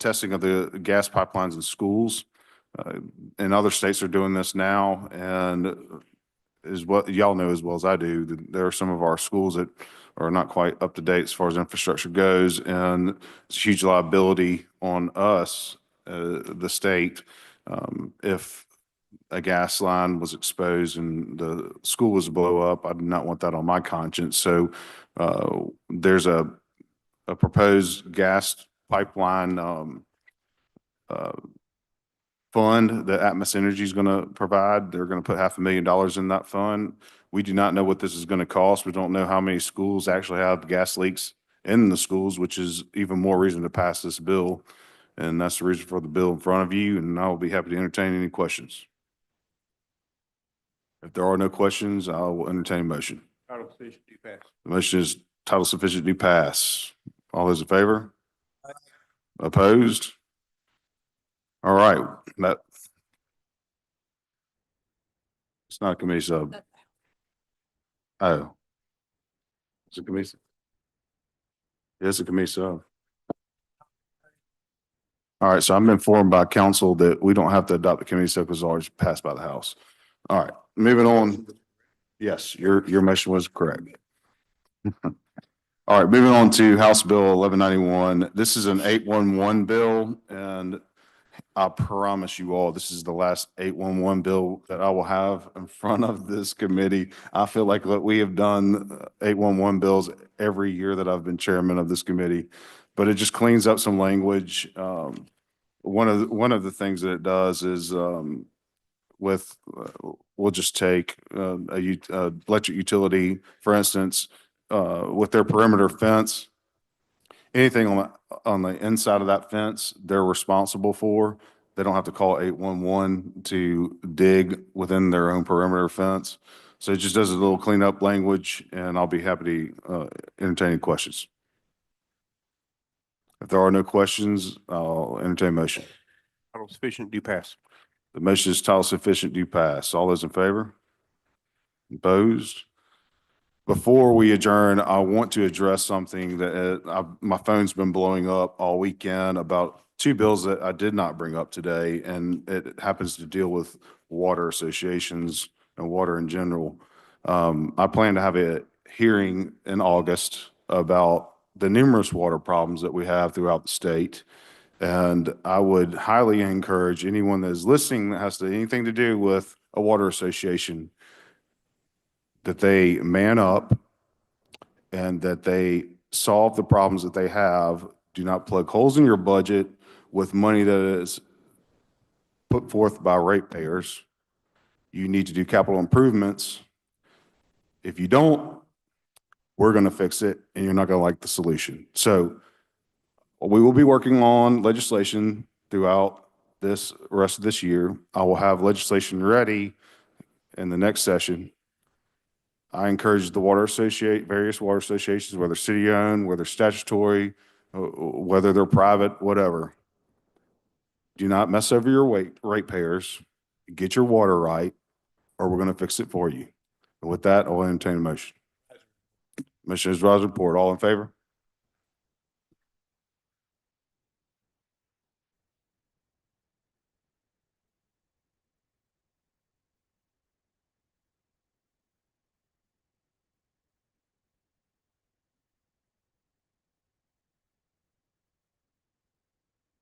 testing of the gas pipelines in schools. And other states are doing this now, and is what y'all know as well as I do, that there are some of our schools that are not quite up to date as far as infrastructure goes, and it's a huge liability on us, the state, if a gas line was exposed and the school was to blow up. I do not want that on my conscience. So there's a proposed gas pipeline fund that Atmos Energy is going to provide. They're going to put $500,000 in that fund. We do not know what this is going to cost. We don't know how many schools actually have gas leaks in the schools, which is even more reason to pass this bill. And that's the reason for the bill in front of you. And I'll be happy to entertain any questions. If there are no questions, I will entertain a motion. Title sufficient to pass. The motion is title sufficient to pass. All those in favor? Aye. Opposed? All right, it's not a committee sub. Oh. It's a committee. It's a committee sub. All right, so I'm informed by council that we don't have to adopt the committee sub because it's already passed by the House. All right, moving on. Yes, your motion was correct. All right, moving on to House Bill 1191. This is an 811 bill, and I promise you all, this is the last 811 bill that I will have in front of this committee. I feel like we have done 811 bills every year that I've been chairman of this committee, but it just cleans up some language. One of the things that it does is we'll just take a electric utility, for instance, with their perimeter fence. Anything on the inside of that fence, they're responsible for. They don't have to call 811 to dig within their own perimeter fence. So it just does a little cleanup language, and I'll be happy to entertain any questions. If there are no questions, I'll entertain a motion. Title sufficient to pass. The motion is title sufficient to pass. All those in favor? Opposed? Before we adjourn, I want to address something that my phone's been blowing up all weekend about two bills that I did not bring up today, and it happens to deal with water associations and water in general. I plan to have a hearing in August about the numerous water problems that we have throughout the state. And I would highly encourage anyone that is listening that has anything to do with a water association that they man up and that they solve the problems that they have. Do not plug holes in your budget with money that is put forth by ratepayers. You need to do capital improvements. If you don't, we're going to fix it, and you're not going to like the solution. So we will be working on legislation throughout this rest of this year. I will have legislation ready in the next session. I encourage the various water associations, whether city-owned, whether statutory, whether they're private, whatever. Do not mess over your ratepayers. Get your water right, or we're going to fix it for you. And with that, I'll entertain a motion. Motion is rise report. All in favor?